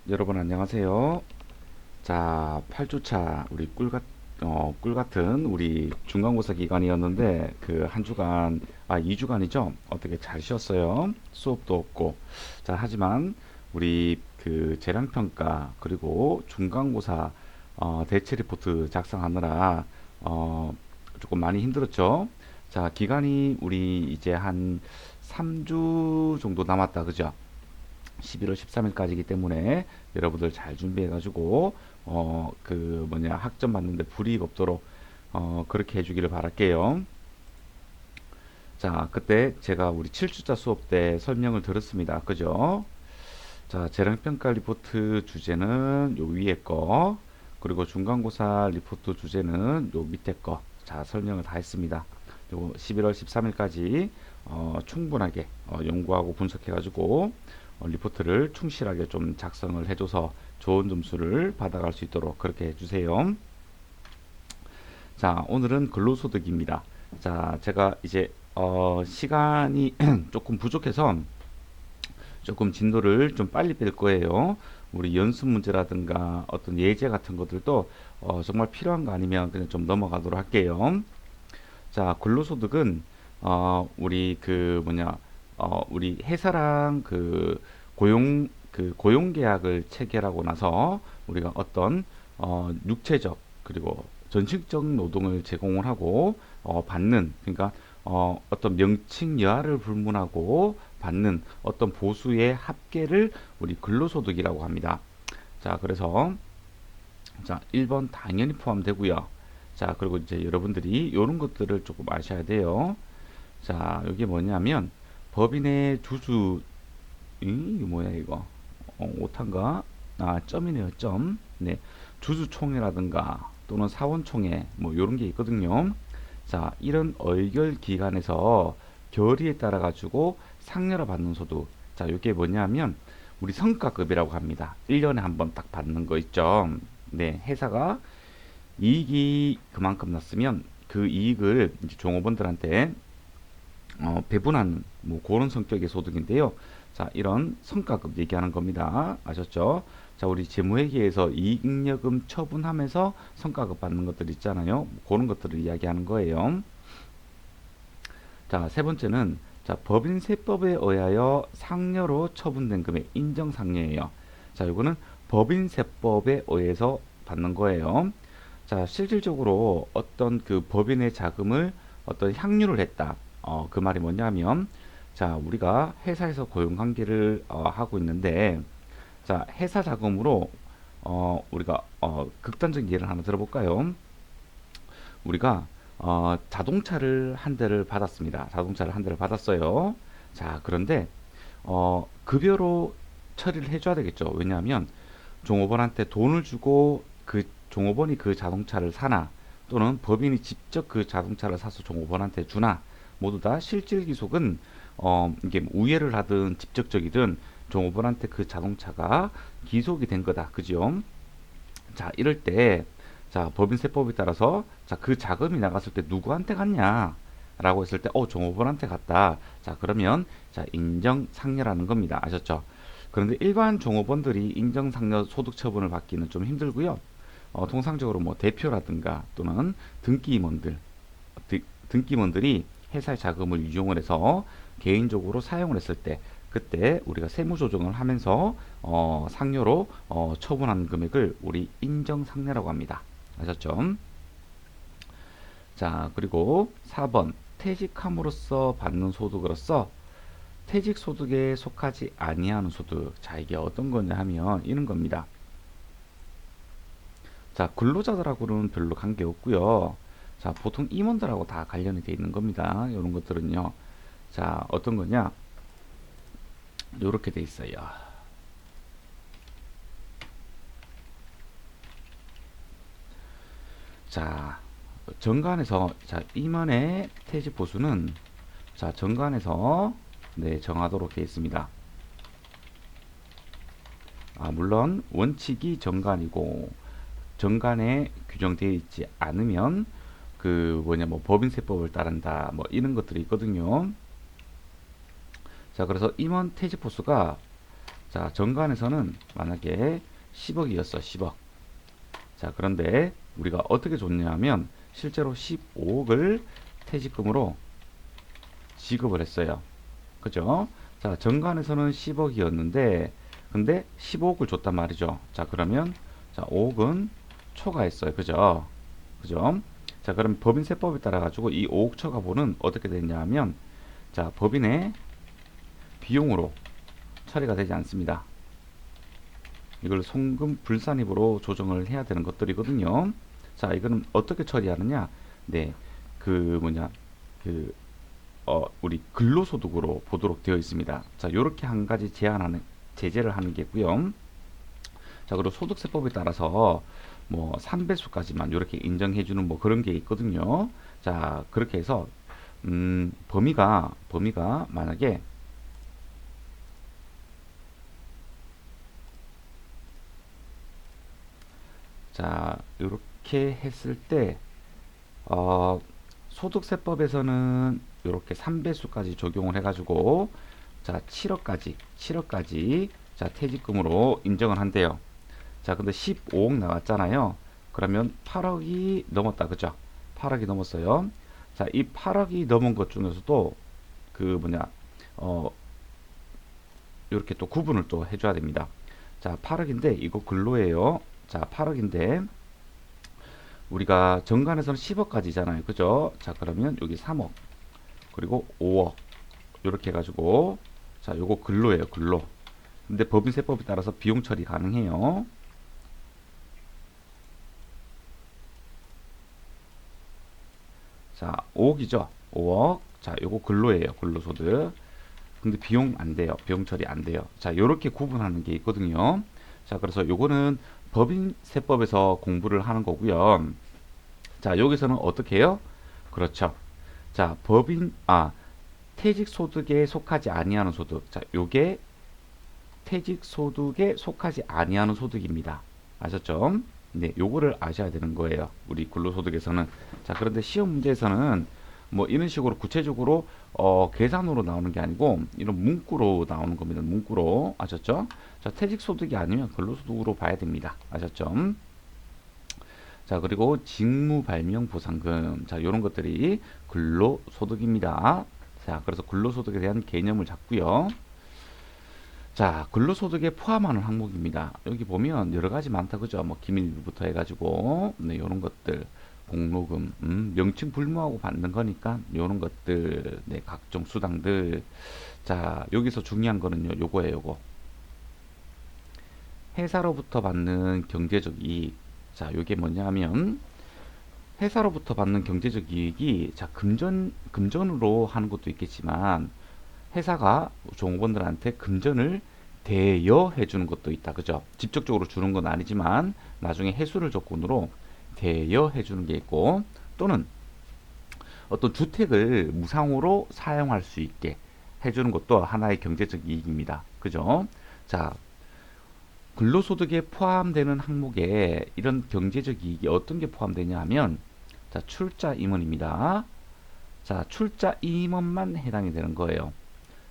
여러분 안녕하세요. 자, 8주차 우리 꿀 같은 우리 중간고사 기간이었는데 그 한 주간, 2주간이죠. 어떻게 잘 쉬었어요? 수업도 없고. 자, 하지만 우리 그 재량평가 그리고 중간고사 대체 리포트 작성하느라 어, 조금 많이 힘들었죠. 자, 기간이 우리 이제 한 3주 정도 남았다. 그죠? 11월 13일까지이기 때문에 여러분들 잘 준비해가지고 그 뭐냐 학점 받는데 불이익 없도록 그렇게 해주기를 바랄게요. 자, 그때 제가 우리 7주차 수업 때 설명을 들었습니다. 그죠? 자, 재량평가 리포트 주제는 요 위에 거, 그리고 중간고사 리포트 주제는 요 밑에 거. 자, 설명을 다 했습니다. 요 11월 13일까지 충분하게 연구하고 분석해가지고 리포트를 충실하게 좀 작성을 해줘서 좋은 점수를 받아갈 수 있도록 그렇게 해주세요. 자, 오늘은 근로소득입니다. 자, 제가 이제 시간이 조금 부족해서 조금 진도를 좀 빨리 뺄 거예요. 우리 연습 문제라든가 어떤 예제 같은 것들도 정말 필요한 거 아니면 그냥 좀 넘어가도록 할게요. 자, 근로소득은 우리 그 뭐냐 우리 회사랑 그 고용 계약을 체결하고 나서 우리가 어떤 육체적 그리고 전식적 노동을 제공을 하고 받는, 그러니까 어떤 명칭 여하를 불문하고 받는 어떤 보수의 합계를 우리 근로소득이라고 합니다. 자, 그래서 자, 1번 당연히 포함되고요. 자, 그리고 이제 여러분들이 이런 것들을 조금 아셔야 돼요. 자, 이게 뭐냐면 법인의 주주, 이게 뭐야 이거? 오탄가? 점이네요, 점. 네, 주주총회라든가 또는 사원총회 뭐 이런 게 있거든요. 자, 이런 의결 기관에서 결의에 따라 가지고 상여를 받는 소득. 자, 이게 뭐냐면 우리 성과급이라고 합니다. 1년에 한 번 딱 받는 거 있죠. 네, 회사가 이익이 그만큼 났으면 그 이익을 이제 종업원들한테 배분하는 뭐 그런 성격의 소득인데요. 자, 이런 성과급 얘기하는 겁니다. 아셨죠? 자, 우리 재무회계에서 이익잉여금 처분하면서 성과급 받는 것들 있잖아요. 그런 것들을 이야기하는 거예요. 자, 세 번째는 자, 법인세법에 의하여 상여로 처분된 금액 인정상여예요. 자, 이거는 법인세법에 의해서 받는 거예요. 자, 실질적으로 어떤 그 법인의 자금을 어떤 향유를 했다. 그 말이 뭐냐면, 자, 우리가 회사에서 고용관계를 하고 있는데, 자, 회사 자금으로 우리가 극단적인 예를 하나 들어볼까요? 우리가 자동차를 한 대를 받았습니다. 자동차를 한 대를 받았어요. 자, 그런데 급여로 처리를 해줘야 되겠죠. 왜냐하면 종업원한테 돈을 주고 그 종업원이 그 자동차를 사나 또는 법인이 직접 그 자동차를 사서 종업원한테 주나 모두 다 실질 기속은 이게 우회를 하든 직접적이든 종업원한테 그 자동차가 기속이 된 거다. 그죠? 자, 이럴 때 자, 법인세법에 따라서 자, 그 자금이 나갔을 때 누구한테 갔냐? 라고 했을 때 종업원한테 갔다. 자, 그러면 자, 인정상여라는 겁니다. 아셨죠? 그런데 일반 종업원들이 인정상여 소득 처분을 받기는 좀 힘들고요. 통상적으로 뭐 대표라든가 또는 등기임원들, 등기임원들이 회사의 자금을 이용을 해서 개인적으로 사용을 했을 때 그때 우리가 세무 조정을 하면서 상여로 처분한 금액을 우리 인정상여라고 합니다. 아셨죠? 자, 그리고 4번 퇴직함으로써 받는 소득으로서 퇴직 소득에 속하지 아니하는 소득. 자, 이게 어떤 거냐 하면 이런 겁니다. 자, 근로자들하고는 별로 관계 없고요. 자, 보통 임원들하고 다 관련이 돼 있는 겁니다. 이런 것들은요. 자, 어떤 거냐? 이렇게 돼 있어요. 자, 정관에서 자, 임원의 퇴직 보수는 자, 정관에서 네, 정하도록 되어 있습니다. 물론 원칙이 정관이고 정관에 규정되어 있지 않으면 그 뭐냐 뭐 법인세법을 따른다 뭐 이런 것들이 있거든요. 자, 그래서 임원 퇴직 보수가 자, 정관에서는 만약에 10억이었어. 10억. 자, 그런데 우리가 어떻게 줬냐면 실제로 15억을 퇴직금으로 지급을 했어요. 그죠? 자, 정관에서는 10억이었는데 근데 15억을 줬단 말이죠. 자, 그러면 자, 5억은 초과했어요. 그죠? 그죠? 자, 그럼 법인세법에 따라 가지고 이 5억 초과분은 어떻게 됐냐면 자, 법인의 비용으로 처리가 되지 않습니다. 이걸 송금 불산입으로 조정을 해야 되는 것들이거든요. 자, 이거는 어떻게 처리하느냐? 네, 그 뭐냐, 그 우리 근로소득으로 보도록 되어 있습니다. 자, 요렇게 한 가지 제재를 하는 게 있고요. 자, 그리고 소득세법에 따라서 뭐 3배수까지만 이렇게 인정해주는 뭐 그런 게 있거든요. 자, 그렇게 해서 범위가 만약에 자, 이렇게 했을 때 소득세법에서는 이렇게 3배수까지 적용을 해가지고 자, 7억까지 자, 퇴직금으로 인정을 한대요. 자, 근데 15억 나왔잖아요. 그러면 8억이 넘었다. 그죠? 8억이 넘었어요. 자, 이 8억이 넘은 것 중에서도 그 뭐냐, 어, 이렇게 또 구분을 또 해줘야 됩니다. 자, 8억인데 이거 근로예요. 자, 8억인데 우리가 정관에서는 10억까지잖아요. 그죠? 자, 그러면 여기 3억 그리고 5억 이렇게 해가지고 자, 요거 근로예요. 근로. 근데 법인세법에 따라서 비용 처리 가능해요. 자, 5억이죠. 5억. 자, 요거 근로예요. 근로소득. 근데 비용 안 돼요. 비용 처리 안 돼요. 자, 요렇게 구분하는 게 있거든요. 자, 그래서 요거는 법인세법에서 공부를 하는 거고요. 자, 여기서는 어떻게 해요? 그렇죠. 자, 퇴직소득에 속하지 아니하는 소득. 자, 요게 퇴직소득에 속하지 아니하는 소득입니다. 아셨죠? 네, 요거를 아셔야 되는 거예요. 우리 근로소득에서는. 자, 그런데 시험 문제에서는 뭐 이런 식으로 구체적으로 계산으로 나오는 게 아니고 이런 문구로 나오는 겁니다. 문구로. 아셨죠? 자, 퇴직소득이 아니면 근로소득으로 봐야 됩니다. 아셨죠? 자, 그리고 직무발명보상금. 자, 요런 것들이 근로소득입니다. 자, 그래서 근로소득에 대한 개념을 잡고요. 자, 근로소득에 포함하는 항목입니다. 여기 보면 여러 가지 많다, 그죠? 뭐, 기밀부터 해가지고, 네, 요런 것들, 공로금, 명칭 불문하고 받는 거니까, 요런 것들, 네, 각종 수당들. 자, 여기서 중요한 거는요, 요거예요, 요거. 회사로부터 받는 경제적 이익. 자, 요게 뭐냐 하면, 회사로부터 받는 경제적 이익이, 자, 금전으로 하는 것도 있겠지만, 회사가 종업원들한테 금전을 대여해 주는 것도 있다. 그죠? 직접적으로 주는 건 아니지만 나중에 해수를 조건으로 대여해 주는 게 있고 또는 어떤 주택을 무상으로 사용할 수 있게 해 주는 것도 하나의 경제적 이익입니다. 그죠? 자, 근로소득에 포함되는 항목에 이런 경제적 이익이 어떤 게 포함되냐 하면 자, 출자 임원입니다. 자, 출자 임원만 해당이 되는 거예요.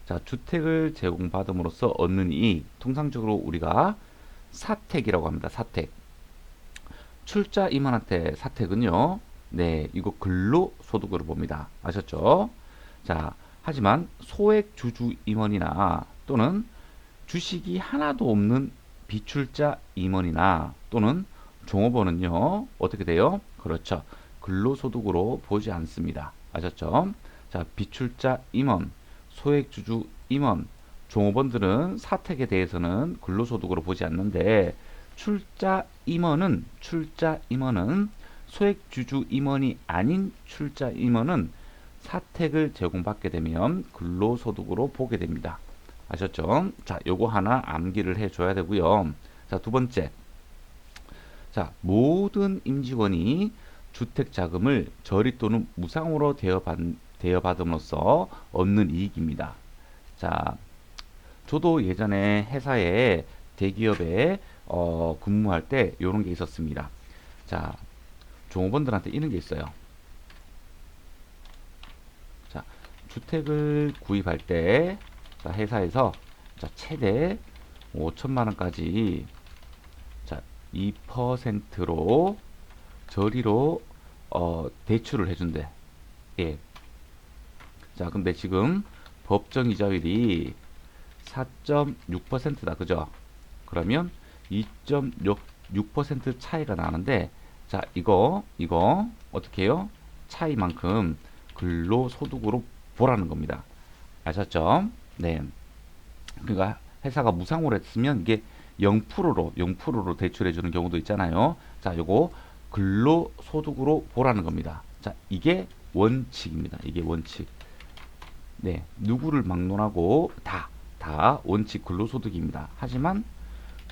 자, 주택을 제공받음으로써 얻는 이익, 통상적으로 우리가 사택이라고 합니다. 사택. 출자 임원한테 사택은요, 네, 이거 근로소득으로 봅니다. 아셨죠? 자, 하지만 소액 주주 임원이나 또는 주식이 하나도 없는 비출자 임원이나 또는 종업원은요, 어떻게 돼요? 그렇죠. 근로소득으로 보지 않습니다. 아셨죠? 자, 비출자 임원, 소액주주 임원, 종업원들은 사택에 대해서는 근로소득으로 보지 않는데 출자 임원은 소액주주 임원이 아닌 출자 임원은 사택을 제공받게 되면 근로소득으로 보게 됩니다. 아셨죠? 자, 요거 하나 암기를 해줘야 되고요. 자, 두 번째. 자, 모든 임직원이 주택자금을 저리 또는 무상으로 대여받음으로써 얻는 이익입니다. 자, 저도 예전에 회사에 대기업에 근무할 때 이런 게 있었습니다. 자, 종업원들한테 이런 게 있어요. 자, 주택을 구입할 때 자, 회사에서 자, 최대 5천만 원까지 자, 2%로 저리로 대출을 해준대. 예. 자, 근데 지금 법정 이자율이 4.6%다. 그죠? 그러면 2.6% 차이가 나는데, 자, 이거 어떻게 해요? 차이만큼 근로소득으로 보라는 겁니다. 아셨죠? 네. 그러니까 회사가 무상으로 했으면 이게 0%로 대출해 주는 경우도 있잖아요. 자, 요거 근로소득으로 보라는 겁니다. 자, 이게 원칙입니다. 이게 원칙. 네. 누구를 막론하고 다 원칙 근로소득입니다. 하지만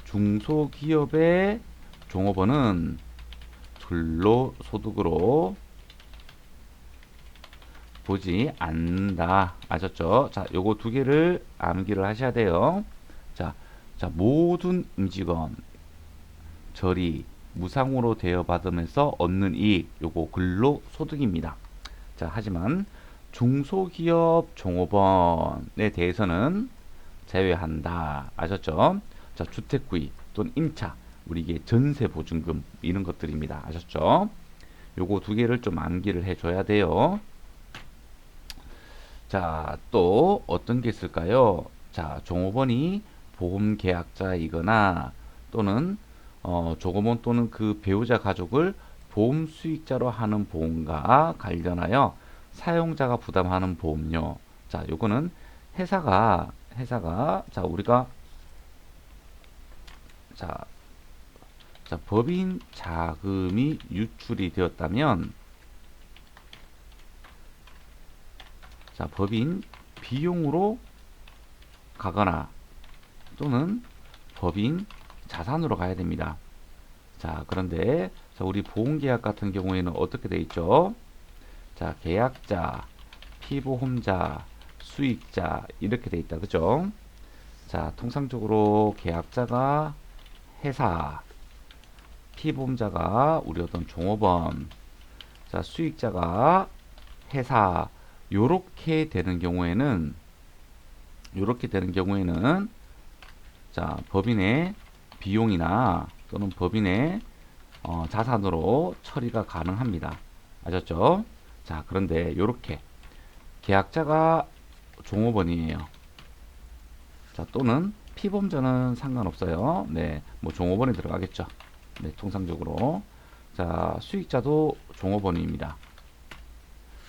중소기업의 종업원은 근로소득으로 보지 않는다. 아셨죠? 자, 요거 두 개를 암기를 하셔야 돼요. 자, 모든 임직원 저리 무상으로 대여받으면서 얻는 이익, 요거 근로소득입니다. 자, 하지만 중소기업 종업원에 대해서는 제외한다. 아셨죠? 자, 주택구입 또는 임차, 우리 이게 전세보증금 이런 것들입니다. 아셨죠? 요거 두 개를 좀 암기를 해줘야 돼요. 자, 또 어떤 게 있을까요? 자, 종업원이 보험계약자이거나 또는 종업원 또는 그 배우자 가족을 보험 수익자로 하는 보험과 관련하여 사용자가 부담하는 보험료. 자, 요거는 회사가 자, 우리가 자, 법인 자금이 유출이 되었다면 자, 법인 비용으로 가거나 또는 법인 자산으로 가야 됩니다. 자, 그런데 자, 우리 보험계약 같은 경우에는 어떻게 돼 있죠? 자, 계약자, 피보험자, 수익자 이렇게 돼 있다. 그죠? 자, 통상적으로 계약자가 회사, 피보험자가 우리 어떤 종업원, 자, 수익자가 회사, 요렇게 되는 경우에는 자, 법인의 비용이나 또는 법인의 자산으로 처리가 가능합니다. 아셨죠? 자, 그런데 요렇게 계약자가 종업원이에요. 자, 또는 피보험자는 상관없어요. 네, 뭐 종업원에 들어가겠죠. 네, 통상적으로. 자, 수익자도 종업원입니다.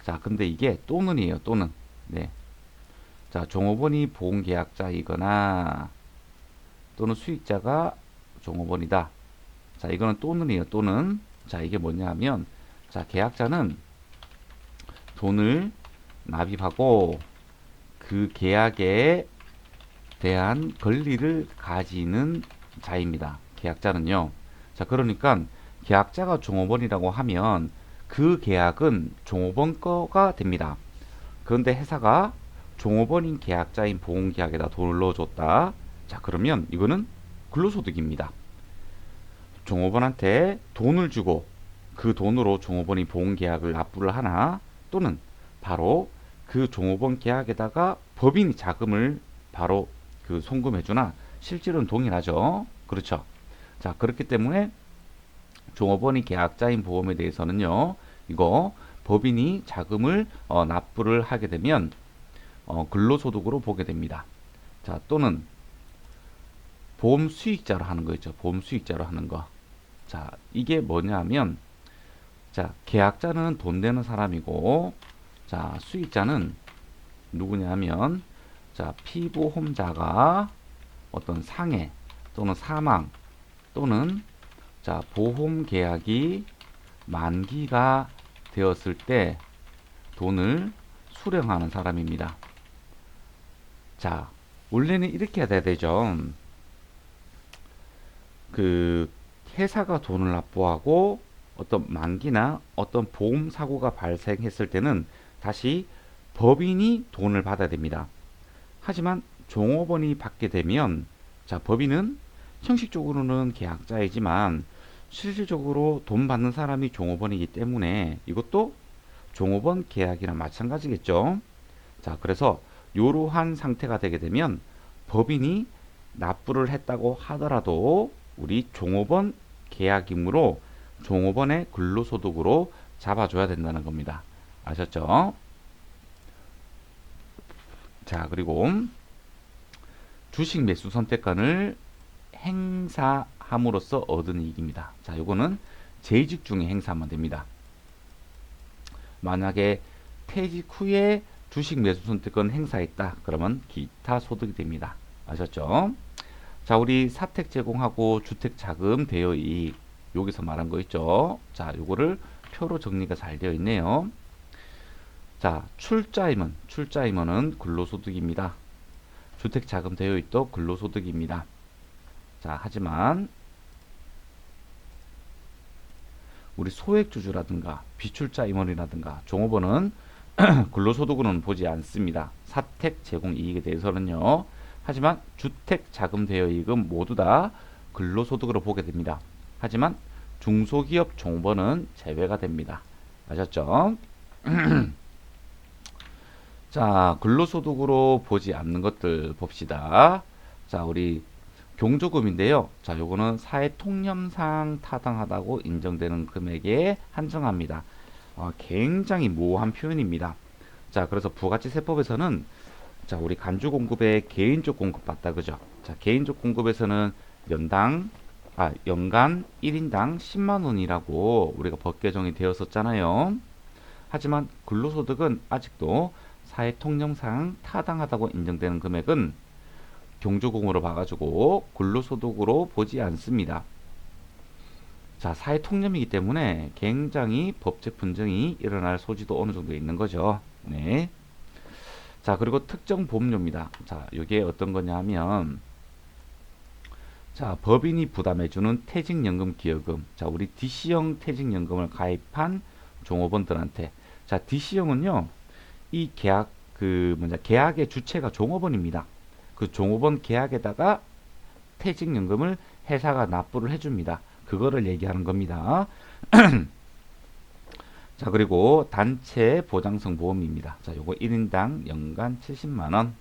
자, 근데 이게 또는이에요. 또는. 네. 자, 종업원이 보험계약자이거나 또는 수익자가 종업원이다. 자, 이거는 또는이에요. 또는. 자, 이게 뭐냐 하면 자, 계약자는 돈을 납입하고 그 계약에 대한 권리를 가지는 자입니다. 계약자는요. 자, 그러니까 계약자가 종업원이라고 하면 그 계약은 종업원 거가 됩니다. 그런데 회사가 종업원인 계약자인 보험계약에다 돈을 넣어줬다. 자, 그러면 이거는 근로소득입니다. 종업원한테 돈을 주고 그 돈으로 종업원이 보험계약을 납부를 하나 또는 바로 그 종업원 계약에다가 법인이 자금을 바로 그 송금해주나 실질은 동일하죠. 그렇죠. 자, 그렇기 때문에 종업원이 계약자인 보험에 대해서는요, 이거 법인이 자금을 납부를 하게 되면 근로소득으로 보게 됩니다. 자, 또는 보험 수익자로 하는 거 있죠. 보험 수익자로 하는 거. 자, 이게 뭐냐면 자, 계약자는 돈 내는 사람이고 자, 수익자는 누구냐면 자, 피보험자가 어떤 상해 또는 사망 또는 자, 보험 계약이 만기가 되었을 때 돈을 수령하는 사람입니다. 자, 원래는 이렇게 해야 되죠. 그 회사가 돈을 납부하고 어떤 만기나 어떤 보험 사고가 발생했을 때는 다시 법인이 돈을 받아야 됩니다. 하지만 종업원이 받게 되면 자, 법인은 형식적으로는 계약자이지만 실질적으로 돈 받는 사람이 종업원이기 때문에 이것도 종업원 계약이랑 마찬가지겠죠. 자, 그래서 이러한 상태가 되게 되면 법인이 납부를 했다고 하더라도 우리 종업원 계약이므로 종업원의 근로소득으로 잡아줘야 된다는 겁니다. 아셨죠? 자, 그리고 주식 매수 선택권을 행사함으로써 얻은 이익입니다. 자, 요거는 재직 중에 행사하면 됩니다. 만약에 퇴직 후에 주식 매수 선택권 행사했다. 그러면 기타 소득이 됩니다. 아셨죠? 자, 우리 사택 제공하고 주택 자금 대여 이익 여기서 말한 거 있죠? 자, 요거를 표로 정리가 잘 되어 있네요. 자, 출자임원은 근로소득입니다. 주택 자금 대여 이익도 근로소득입니다. 자, 하지만 우리 소액주주라든가 비출자 임원이라든가 종업원은 근로소득으로는 보지 않습니다. 사택 제공 이익에 대해서는요. 하지만 주택 자금 대여 이익은 모두 다 근로소득으로 보게 됩니다. 하지만 중소기업 종업원은 제외가 됩니다. 아셨죠? 자, 근로소득으로 보지 않는 것들 봅시다. 자, 우리 경조금인데요. 자, 요거는 사회 통념상 타당하다고 인정되는 금액에 한정합니다. 굉장히 모호한 표현입니다. 자, 그래서 부가치세법에서는 자, 우리 간주 공급에 개인적 공급 받다 그죠? 자, 개인적 공급에서는 연간 1인당 10만 원이라고 우리가 법 개정이 되었었잖아요. 하지만 근로소득은 아직도 사회 통념상 타당하다고 인정되는 금액은 경조금으로 봐가지고 근로소득으로 보지 않습니다. 자, 사회 통념이기 때문에 굉장히 법적 분쟁이 일어날 소지도 어느 정도 있는 거죠. 네. 자, 그리고 특정 보험료입니다. 자, 이게 어떤 거냐 하면 자, 법인이 부담해주는 퇴직연금 기여금. 자, 우리 DC형 퇴직연금을 가입한 종업원들한테. 자, DC형은요, 이 계약의 주체가 종업원입니다. 그 종업원 계약에다가 퇴직연금을 회사가 납부를 해줍니다. 그거를 얘기하는 겁니다. 자, 그리고 단체 보장성 보험입니다. 자, 요거 1인당 연간 70만원.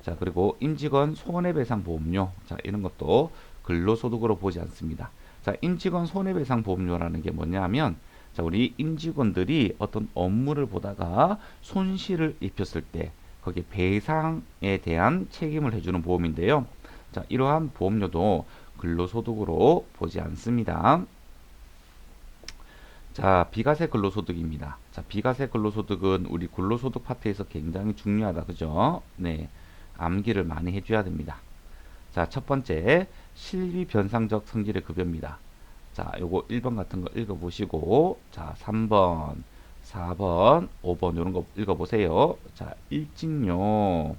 자, 그리고 임직원 손해배상 보험료. 자, 이런 것도 근로소득으로 보지 않습니다. 자, 임직원 손해배상 보험료라는 게 뭐냐 하면 자, 우리 임직원들이 어떤 업무를 보다가 손실을 입혔을 때 거기에 배상에 대한 책임을 해주는 보험인데요. 자, 이러한 보험료도 근로소득으로 보지 않습니다. 자, 비과세 근로소득입니다. 자, 비과세 근로소득은 우리 근로소득 파트에서 굉장히 중요하다. 그죠? 네. 암기를 많이 해줘야 됩니다. 자, 첫 번째, 실비 변상적 성질의 급여입니다. 자, 요거 1번 같은 거 읽어보시고, 자, 3번, 4번, 5번 이런 거 읽어보세요. 자, 일직료,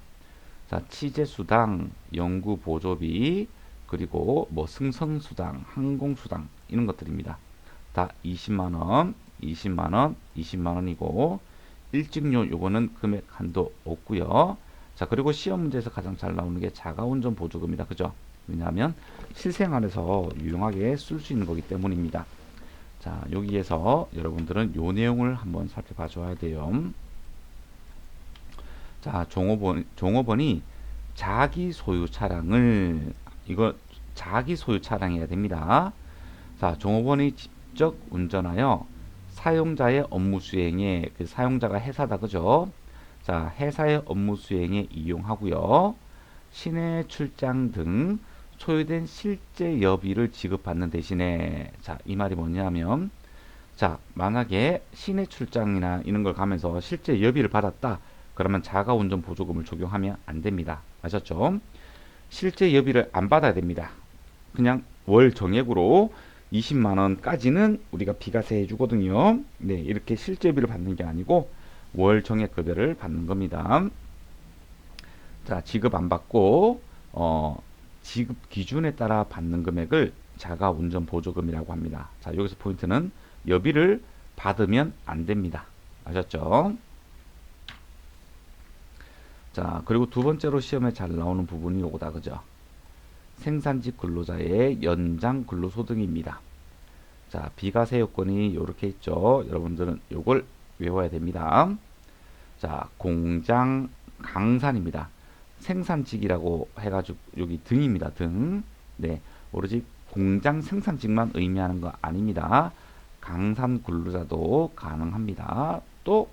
자, 취재수당, 연구보조비, 그리고 뭐 승선수당, 항공수당 이런 것들입니다. 다 20만원, 20만원, 20만원이고 일직료 요거는 금액 한도 없고요. 자, 그리고 시험 문제에서 가장 잘 나오는 게 자가운전 보조금이다. 그죠? 왜냐하면 실생활에서 유용하게 쓸 수 있는 거기 때문입니다. 자, 여기에서 여러분들은 요 내용을 한번 살펴봐 줘야 돼요. 자, 종업원이 자기 소유 차량을 이거 자기 소유 차량이어야 됩니다. 자, 종업원이 직접 운전하여 사용자의 업무 수행에 그 사용자가 회사다 그죠? 자, 회사의 업무 수행에 이용하고요. 시내 출장 등 소요된 실제 여비를 지급받는 대신에 자, 이 말이 뭐냐면 자, 만약에 시내 출장이나 이런 걸 가면서 실제 여비를 받았다. 그러면 자가운전 보조금을 적용하면 안 됩니다. 아셨죠? 실제 여비를 안 받아야 됩니다. 그냥 월 정액으로 20만 원까지는 우리가 비과세 해주거든요. 네, 이렇게 실제 여비를 받는 게 아니고 월 정액 급여를 받는 겁니다. 자, 지급 안 받고 지급 기준에 따라 받는 금액을 자가운전 보조금이라고 합니다. 자, 여기서 포인트는 여비를 받으면 안 됩니다. 아셨죠? 자, 그리고 두 번째로 시험에 잘 나오는 부분이 요거다. 그죠? 생산직 근로자의 연장 근로소득입니다. 자, 비과세 요건이 요렇게 있죠. 여러분들은 요걸 외워야 됩니다. 자, 공장 강산입니다. 생산직이라고 해가지고 여기 등입니다. 등. 네, 오로지 공장 생산직만 의미하는 거 아닙니다. 강산 근로자도 가능합니다. 또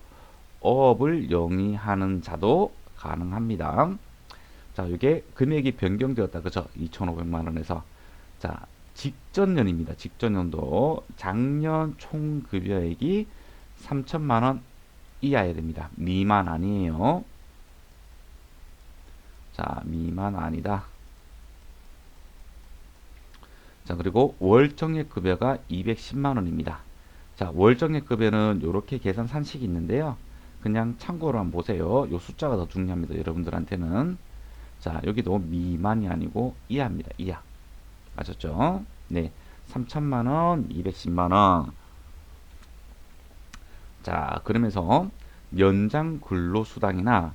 어업을 영위하는 자도 가능합니다. 자, 이게 금액이 변경되었다. 그죠? 2,500만 원에서. 자, 직전년입니다. 직전년도 작년 총 급여액이 3천만 원 이하여야 됩니다. 미만 아니에요. 자, 미만 아니다. 자, 그리고 월정액 급여가 210만 원입니다. 자, 월정액 급여는 이렇게 계산 산식이 있는데요. 그냥 참고로 한번 보세요. 요 숫자가 더 중요합니다. 여러분들한테는. 자, 여기도 미만이 아니고 이하입니다. 이하. 아셨죠? 네. 3천만 원, 210만 원. 자, 그러면서 연장 근로수당이나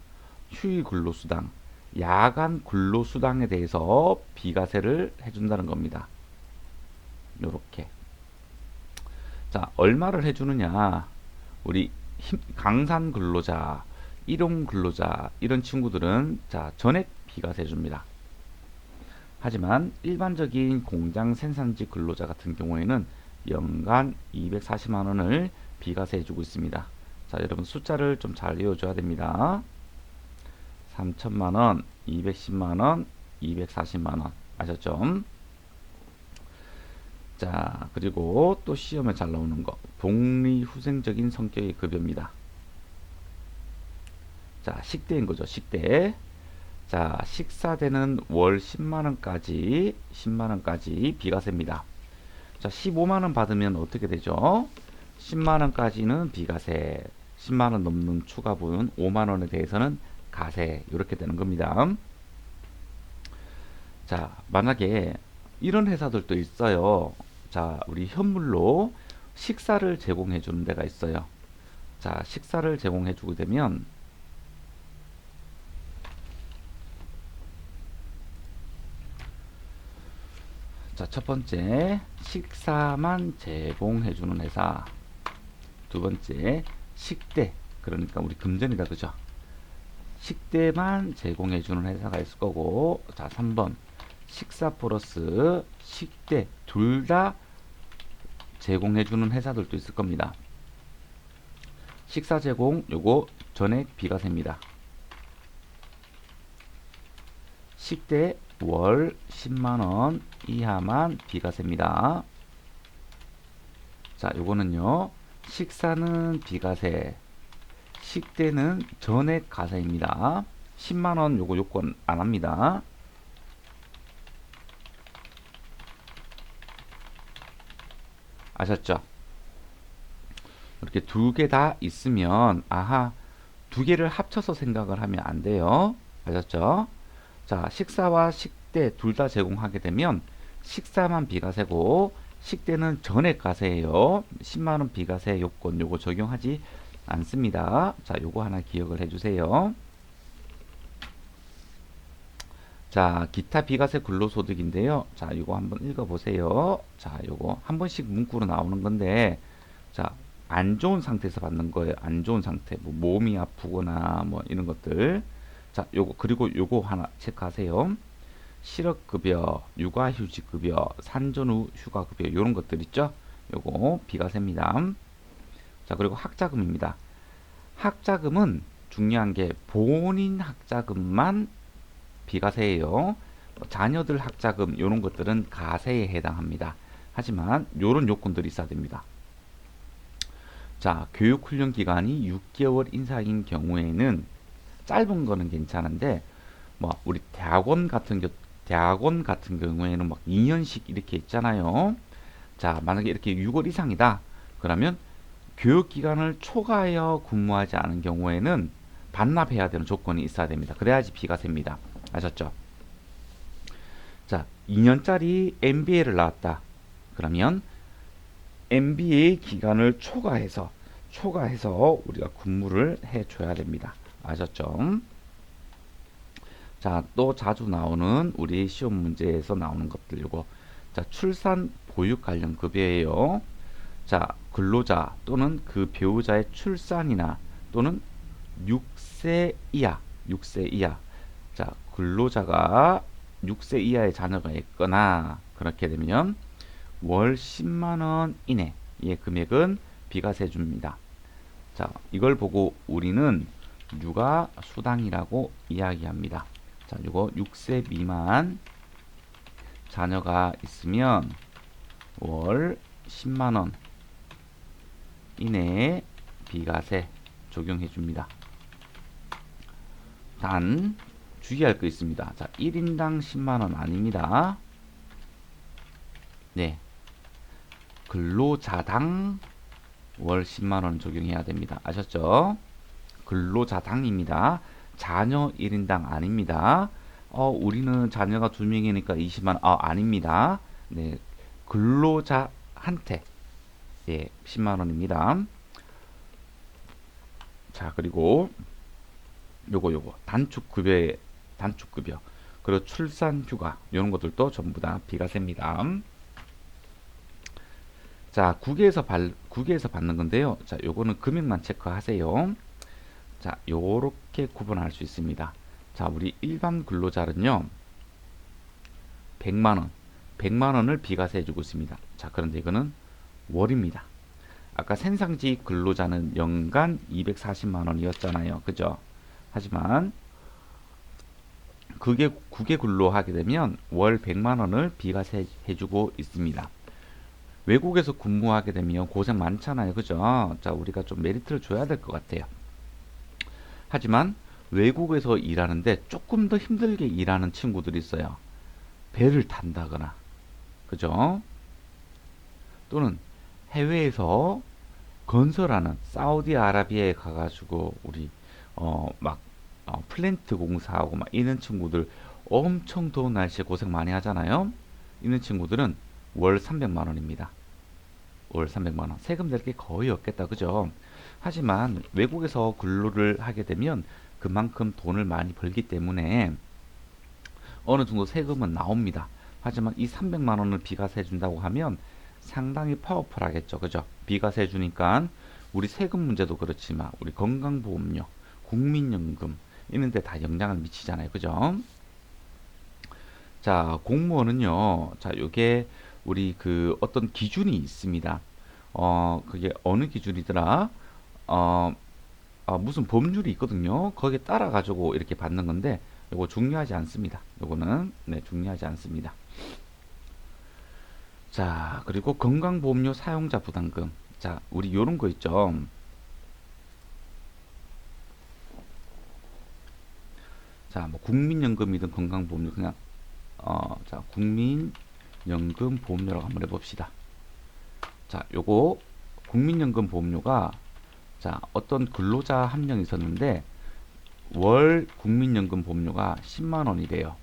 휴일 근로수당, 야간 근로수당에 대해서 비과세를 해준다는 겁니다. 요렇게. 자, 얼마를 해주느냐. 우리 강산 근로자, 일용 근로자, 이런 친구들은 자, 전액 비과세 해줍니다. 하지만 일반적인 공장 생산직 근로자 같은 경우에는 연간 240만 원을 비과세 해주고 있습니다. 자, 여러분 숫자를 좀 잘 외워줘야 됩니다. 3천만 원, 210만 원, 240만 원. 아셨죠? 자, 그리고 또 시험에 잘 나오는 거. 복리후생적인 성격의 급여입니다. 자, 식대인 거죠. 식대. 자, 식사대는 월 10만원까지, 10만원까지 비과세입니다. 자, 15만원 받으면 어떻게 되죠? 10만원까지는 비과세, 10만원 넘는 추가분 5만원에 대해서는 가세, 이렇게 되는 겁니다. 자, 만약에 이런 회사들도 있어요. 자, 우리 현물로 식사를 제공해 주는 데가 있어요. 자, 식사를 제공해 주게 되면 자, 첫 번째 식사만 제공해 주는 회사. 두 번째 식대, 그러니까 우리 금전이다, 그죠? 식대만 제공해 주는 회사가 있을 거고, 자, 3번 식사 플러스 식대 둘 다 제공해 주는 회사들도 있을 겁니다. 식사 제공 요거 전액 비과세입니다. 식대 월 10만원 이하만 비과세입니다. 자, 요거는요, 식사는 비과세, 식대는 전액 가세입니다. 10만원 요거 요건 안 합니다. 아셨죠? 이렇게 두 개 다 있으면, 아하, 두 개를 합쳐서 생각을 하면 안 돼요. 아셨죠? 자, 식사와 식대 둘 다 제공하게 되면 식사만 비과세고 식대는 전액 가세예요. 10만원 비과세 요건 요거 적용하지 않습니다. 자, 요거 하나 기억을 해주세요. 자, 기타 비과세 근로소득인데요. 자, 요거 한번 읽어보세요. 자, 요거 한 번씩 문구로 나오는 건데, 자, 안 좋은 상태에서 받는 거예요. 안 좋은 상태. 뭐 몸이 아프거나 뭐 이런 것들. 자, 요거 그리고 요거 하나 체크하세요. 실업급여, 육아휴직급여, 산전 후 휴가급여 요런 것들 있죠. 요거 비과세입니다. 자, 그리고 학자금입니다. 학자금은 중요한 게 본인 학자금만 비과세예요. 자녀들 학자금 요런 것들은 가세에 해당합니다. 하지만 요런 요건들이 있어야 됩니다. 자, 교육훈련 기간이 6개월 이상인 경우에는 짧은 거는 괜찮은데, 뭐 우리 대학원 같은 경우에는 막 2년씩 이렇게 있잖아요. 자, 만약에 이렇게 6월 이상이다. 그러면 교육 기간을 초과하여 근무하지 않은 경우에는 반납해야 되는 조건이 있어야 됩니다. 그래야지 비과세입니다. 아셨죠? 자, 2년짜리 MBA를 나왔다. 그러면 MBA 기간을 초과해서 우리가 근무를 해줘야 됩니다. 아셨죠? 자, 또 자주 나오는 우리 시험 문제에서 나오는 것들 요거. 자, 출산 보육 관련 급여예요. 자, 근로자 또는 그 배우자의 출산이나 또는 6세 이하 자, 근로자가 6세 이하의 자녀가 있거나 그렇게 되면 월 10만 원 이내의 금액은 비과세 줍니다. 자, 이걸 보고 우리는 육아 수당이라고 이야기합니다. 자, 이거 6세 미만 자녀가 있으면 월 10만 원 이내에 비과세 적용해 줍니다. 단 주의할 거 있습니다. 자, 1인당 10만 원 아닙니다. 네. 근로자당 월 10만 원 적용해야 됩니다. 아셨죠? 근로자당입니다. 자녀 1인당 아닙니다. 우리는 자녀가 2명이니까 20만 원. 아닙니다. 네. 근로자한테 예, 10만 원입니다. 자, 그리고 요거 단축급여 그리고 출산휴가 이런 것들도 전부 다 비과세입니다. 자, 국에서 받는 건데요. 자, 요거는 금액만 체크하세요. 자, 요렇게 구분할 수 있습니다. 자, 우리 일반 근로자는요 100만 원을 비과세 해주고 있습니다. 자, 그런데 이거는 월입니다. 아까 생산직 근로자는 연간 240만 원이었잖아요. 그죠? 하지만 그게 국외 근로하게 되면 월 100만 원을 비과세 해주고 있습니다. 외국에서 근무하게 되면 고생 많잖아요. 그죠? 자, 우리가 좀 메리트를 줘야 될 것 같아요. 하지만 외국에서 일하는데 조금 더 힘들게 일하는 친구들이 있어요. 배를 탄다거나, 그죠? 또는 해외에서 건설하는 사우디아라비아에 가가지고 우리 플랜트 공사하고 막 이런 친구들 엄청 더운 날씨에 고생 많이 하잖아요. 이런 친구들은 월 300만 원입니다. 월 300만 원. 세금 낼 게 거의 없겠다. 그죠? 하지만 외국에서 근로를 하게 되면 그만큼 돈을 많이 벌기 때문에 어느 정도 세금은 나옵니다. 하지만 이 300만 원을 비과세 준다고 하면 상당히 파워풀하겠죠. 그죠? 비과세 주니까 우리 세금 문제도 그렇지만 우리 건강보험료, 국민연금 이런 데 다 영향을 미치잖아요. 그죠? 자, 공무원은요. 자, 요게 우리 그 어떤 기준이 있습니다. 그게 어느 기준이더라? 무슨 법률이 있거든요. 거기에 따라 가지고 이렇게 받는 건데 요거 중요하지 않습니다. 요거는 네, 중요하지 않습니다. 자, 그리고 건강보험료 사용자 부담금. 자, 우리 요런 거 있죠. 자, 뭐 국민연금이든 건강보험료 그냥 자, 국민연금 보험료라고 한번 해봅시다. 자, 요거 국민연금 보험료가 자, 어떤 근로자 한 명 있었는데 월 국민연금 보험료가 10만 원이래요.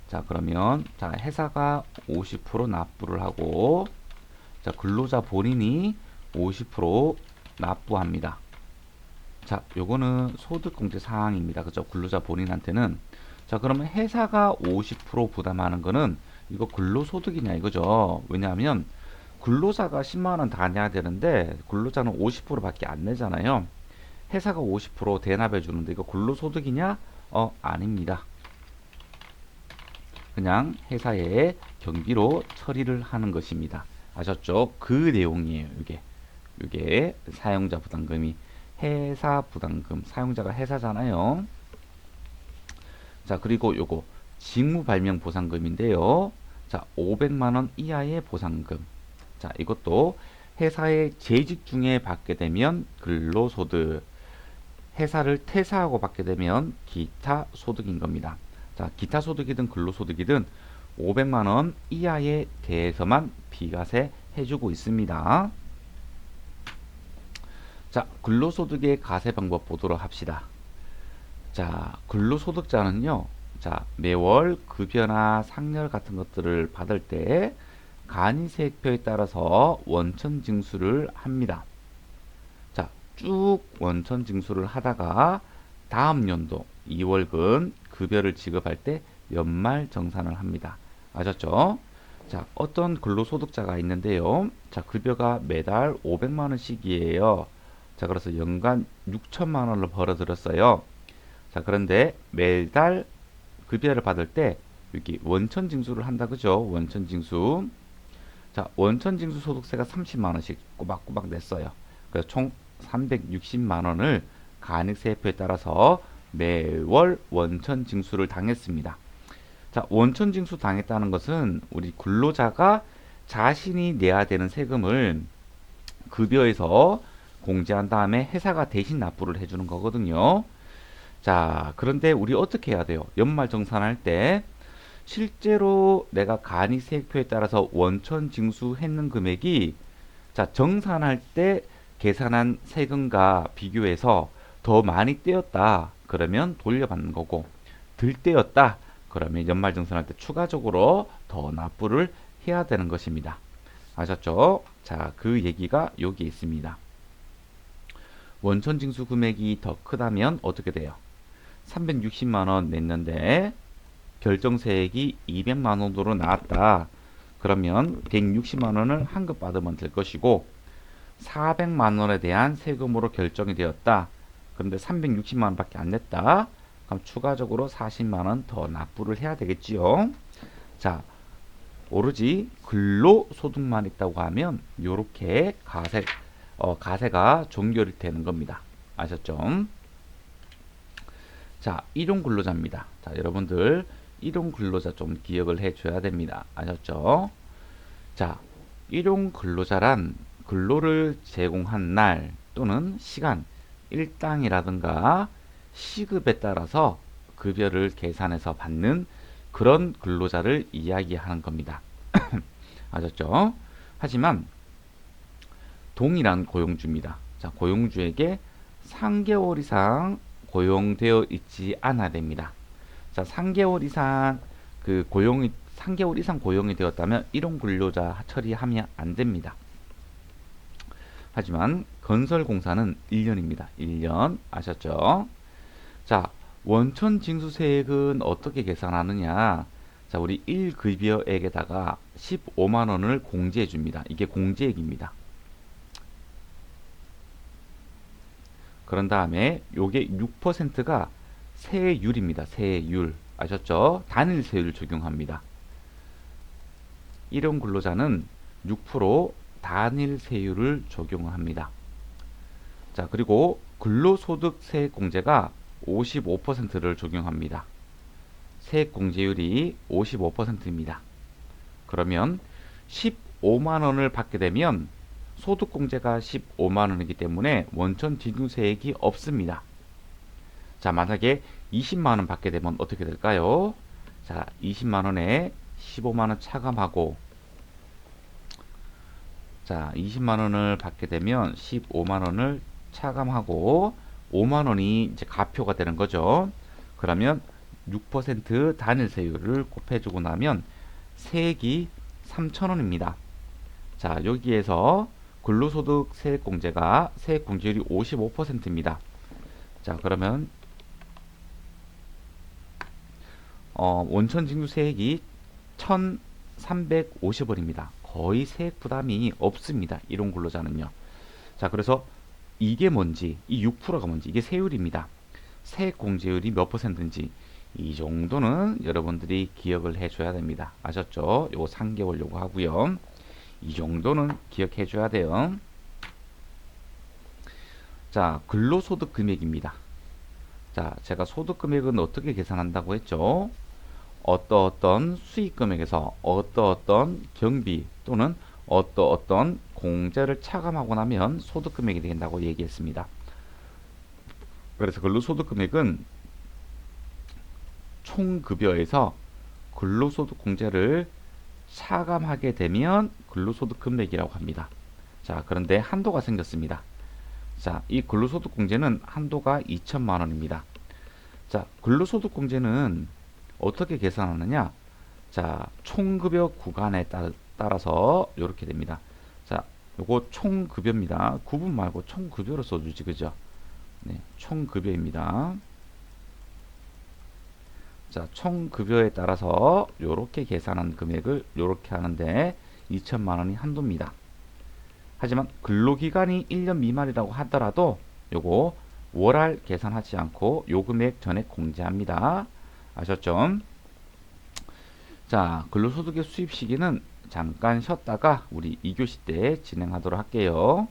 자, 그러면 자, 회사가 50% 납부를 하고 자, 근로자 본인이 50% 납부합니다. 자, 요거는 소득공제 사항입니다. 그죠? 근로자 본인한테는. 자, 그러면 회사가 50% 부담하는 거는 이거 근로소득이냐 이거죠. 왜냐하면 근로자가 10만 원 다 내야 되는데 근로자는 50%밖에 안 내잖아요. 회사가 50% 대납해 주는데 이거 근로소득이냐? 아닙니다. 그냥 회사의 경비로 처리를 하는 것입니다. 아셨죠? 그 내용이에요. 이게 사용자 부담금이 회사 부담금, 사용자가 회사잖아요. 자, 그리고 요거 직무 발명 보상금인데요. 자, 500만 원 이하의 보상금. 자, 이것도 회사의 재직 중에 받게 되면 근로소득, 회사를 퇴사하고 받게 되면 기타 소득인 겁니다. 자, 기타 소득이든 근로소득이든 500만 원 이하에 대해서만 비과세 해주고 있습니다. 자, 근로소득의 과세 방법 보도록 합시다. 자, 근로소득자는요, 자, 매월 급여나 상여 같은 것들을 받을 때 간이세액표에 따라서 원천 징수를 합니다. 자, 쭉 원천 징수를 하다가 다음 연도 2월근 급여를 지급할 때 연말 정산을 합니다. 아셨죠? 자, 어떤 근로소득자가 있는데요. 자, 급여가 매달 500만 원씩이에요. 자, 그래서 연간 6천만 원을 벌어들였어요. 자, 그런데 매달 급여를 받을 때 여기 원천 징수를 한다 그죠? 원천 징수. 자, 원천 징수 소득세가 30만 원씩 꼬박꼬박 냈어요. 그래서 총 360만 원을 가닉세표에 따라서 매월 원천 징수를 당했습니다. 자, 원천 징수 당했다는 것은 우리 근로자가 자신이 내야 되는 세금을 급여에서 공제한 다음에 회사가 대신 납부를 해주는 거거든요. 자, 그런데 우리 어떻게 해야 돼요? 연말정산할 때 실제로 내가 간이세액표에 따라서 원천 징수했는 금액이 자, 정산할 때 계산한 세금과 비교해서 더 많이 떼었다. 그러면 돌려받는 거고 덜 떼었다. 그러면 연말정산할 때 추가적으로 더 납부를 해야 되는 것입니다. 아셨죠? 자, 그 얘기가 여기 있습니다. 원천 징수 금액이 더 크다면 어떻게 돼요? 360만 원 냈는데 결정세액이 200만 원으로 나왔다. 그러면 160만 원을 환급 받으면 될 것이고 400만 원에 대한 세금으로 결정이 되었다. 그런데 360만 원밖에 안 냈다. 그럼 추가적으로 40만 원 더 납부를 해야 되겠지요. 자, 오로지 근로소득만 있다고 하면 이렇게 가세가 종결이 되는 겁니다. 아셨죠? 자, 일용 근로자입니다. 자, 여러분들 일용 근로자 좀 기억을 해줘야 됩니다. 아셨죠? 자, 일용 근로자란 근로를 제공한 날 또는 시간, 일당이라든가 시급에 따라서 급여를 계산해서 받는 그런 근로자를 이야기하는 겁니다. 아셨죠? 하지만 동일한 고용주입니다. 자, 고용주에게 3개월 이상 고용되어 있지 않아야 됩니다. 자, 3개월 이상 3개월 이상 고용이 되었다면 일용 근로자 처리하면 안 됩니다. 하지만 건설공사는 1년입니다. 1년 아셨죠? 자, 원천 징수세액은 어떻게 계산하느냐? 자, 우리 1급여액에다가 15만 원을 공제해 줍니다. 이게 공제액입니다. 그런 다음에 요게 6%가 세율입니다. 세율. 아셨죠? 단일 세율 적용합니다. 일용 근로자는 6% 단일 세율을 적용합니다. 자, 그리고 근로소득 세액공제가 55%를 적용합니다. 세액공제율이 55%입니다. 그러면 15만 원을 받게 되면 소득공제가 15만 원이기 때문에 원천 징수세액이 없습니다. 자, 만약에 20만 원 받게 되면 어떻게 될까요? 자, 20만 원에 15만 원 차감하고 자, 20만 원을 받게 되면 15만 원을 차감하고 5만 원이 이제 가표가 되는 거죠. 그러면 6% 단일 세율을 곱해주고 나면 세액이 3,000원입니다. 자, 여기에서 근로소득 세액공제가 세액공제율이 55%입니다. 자, 그러면 원천징수세액이 1,350원입니다. 거의 세액 부담이 없습니다. 일용 근로자는요. 자, 그래서 이게 뭔지, 이 6%가 뭔지, 이게 세율입니다. 세액 공제율이 몇 %인지 이 정도는 여러분들이 기억을 해줘야 됩니다. 아셨죠? 요거 3개월 요거 하고요. 이 정도는 기억해 줘야 돼요. 자, 근로소득 금액입니다. 자, 제가 소득 금액은 어떻게 계산한다고 했죠? 어떤 수익 금액에서 어떤 경비 또는 어떤 공제를 차감하고 나면 소득 금액이 된다고 얘기했습니다. 그래서 근로소득 금액은 총급여에서 근로소득 공제를 차감하게 되면 근로소득 금액이라고 합니다. 자, 그런데 한도가 생겼습니다. 자, 이 근로소득 공제는 한도가 2천만 원입니다. 자, 근로소득 공제는 어떻게 계산하느냐? 자, 총급여 구간에 따라서 이렇게 됩니다. 자, 요거 총급여입니다. 구분 말고 총급여로 써주지, 그죠? 네, 총급여입니다. 자, 총급여에 따라서 요렇게 계산한 금액을 요렇게 하는데 2천만 원이 한도입니다. 하지만 근로기간이 1년 미만이라고 하더라도 요거 월할 계산하지 않고 요 금액 전액 공제합니다. 아셨죠? 자, 근로소득의 수입 시기는 잠깐 쉬었다가 우리 2교시 때 진행하도록 할게요.